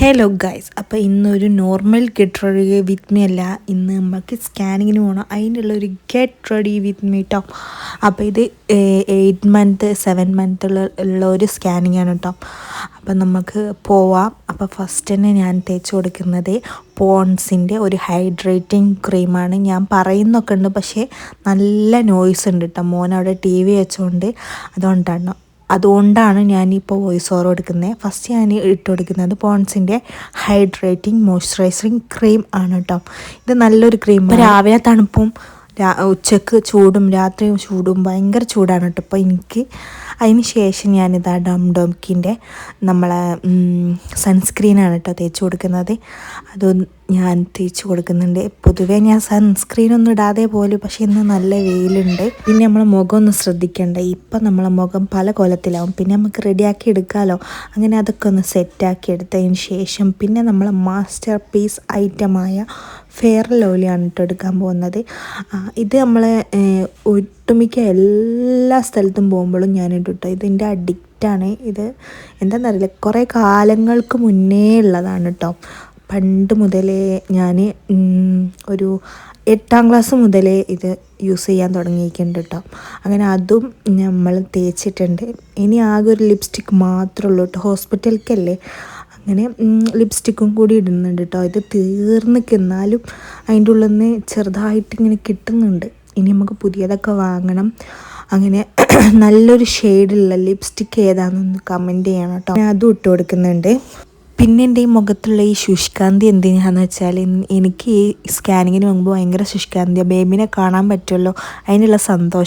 Hello guys, അപ്പോൾ ഇന്നൊരു normal get ready with me അല്ല, ഇന്ന് നമുക്ക് സ്കാനിങ്ങിന് പോകണം. അതിനുള്ളൊരു ഗെറ്റ് റെഡി വിത്ത് മീ കേട്ടോ. അപ്പോൾ ഇത് 8 മന്ത് 7 മന്ത് ഉള്ള ഒരു സ്കാനിങ് ആണ് കേട്ടോ. അപ്പം നമുക്ക് പോവാം. അപ്പോൾ ഫസ്റ്റ് തന്നെ ഞാൻ തേച്ച് കൊടുക്കുന്നത് പോൺസിൻ്റെ ഒരു ഹൈഡ്രേറ്റിംഗ് ക്രീമാണ്. ഞാൻ പറയുന്നൊക്കെ ഉണ്ട്, പക്ഷേ നല്ല നോയ്സ് ഉണ്ട് കേട്ടോ. മോൻ അവിടെ TV വെച്ചുകൊണ്ട് അതുകൊണ്ടാണ് ഞാനിപ്പോൾ വോയിസ് ഓവർ കൊടുക്കുന്നത്. ഫസ്റ്റ് ഞാൻ ഇട്ട് കൊടുക്കുന്നത് പോൺസിൻ്റെ ഹൈഡ്രേറ്റിംഗ് മോയ്സ്ചറൈസിങ് ക്രീം ആണ് കേട്ടോ. ഇത് നല്ലൊരു ക്രീം. രാവിലെ തണുപ്പും ഉച്ചക്ക് ചൂടും രാത്രിയും ചൂടും ഭയങ്കര ചൂടാണ് കേട്ടോ. അപ്പോൾ എനിക്ക് അതിന് ശേഷം ഞാനിതാ ഡംഡോക്കിൻ്റെ നമ്മളെ സൺസ്ക്രീനാണ് കേട്ടോ തേച്ച് കൊടുക്കുന്നത്. അത് ഞാൻ തേച്ച് കൊടുക്കുന്നുണ്ട്. പൊതുവേ ഞാൻ സൺസ്ക്രീനൊന്നും ഇടാതെ പോലും, പക്ഷേ ഇന്ന് നല്ല വെയിലുണ്ട്. പിന്നെ നമ്മളെ മുഖം ഒന്ന് ശ്രദ്ധിക്കേണ്ട. ഇപ്പം നമ്മളെ മുഖം പല കോലത്തിലാവും. പിന്നെ നമുക്ക് റെഡിയാക്കി എടുക്കാമല്ലോ. അങ്ങനെ അതൊക്കെ ഒന്ന് സെറ്റാക്കി എടുത്തതിന് ശേഷം പിന്നെ നമ്മളെ മാസ്റ്റർ പീസ് ഐറ്റമായ ഫെയർ ലവ്ലിയാണ് കേട്ടോ എടുക്കാൻ പോകുന്നത്. ഇത് നമ്മളെ ഒട്ടുമിക്ക എല്ലാ സ്ഥലത്തും പോകുമ്പോഴും ഞാനിട്ട് കേട്ടോ. ഇതിൻ്റെ അഡിക്റ്റാണ്. ഇത് എന്താണെന്നറിയില്ല, കുറേ കാലങ്ങൾക്ക് മുന്നേ ഉള്ളതാണ് കേട്ടോ. പണ്ട് മുതലേ ഞാൻ ഒരു 8ാം ക്ലാസ് മുതലേ ഇത് യൂസ് ചെയ്യാൻ തുടങ്ങിയിട്ടുണ്ട് കേട്ടോ. അങ്ങനെ അതും നമ്മൾ തേച്ചിട്ടുണ്ട്. ഇനി ആകെ ഒരു ലിപ്സ്റ്റിക്ക് മാത്രമേ ഉള്ളൂ കേട്ടോ. ഹോസ്പിറ്റലിലേക്കല്ലേ, അങ്ങനെ ലിപ്സ്റ്റിക്കും കൂടി ഇടുന്നുണ്ട് കേട്ടോ. ഇത് തീർന്നിക്കെന്നാലും അതിൻ്റെ ഉള്ളിൽ നിന്ന് ചെറുതായിട്ട് ഇങ്ങനെ കിട്ടുന്നുണ്ട്. ഇനി നമുക്ക് പുതിയതൊക്കെ വാങ്ങണം. അങ്ങനെ നല്ലൊരു ഷെയ്ഡുള്ള ലിപ്സ്റ്റിക്ക് ഏതാണെന്നൊന്ന് കമൻറ്റ് ചെയ്യണം കേട്ടോ. ഞാൻ അതും ഇട്ട് കൊടുക്കുന്നുണ്ട്. പിന്നെ എൻ്റെ ഈ മുഖത്തുള്ള ഈ ശുഷ്കാന്തി എന്തിനാണെന്ന് വെച്ചാൽ, എനിക്ക് ഈ സ്കാനിങ്ങിന് മുമ്പ് ഭയങ്കര ശുഷ്കാന്തിയാണ്. ബേബിനെ കാണാൻ പറ്റുമല്ലോ, അതിനുള്ള സന്തോഷം.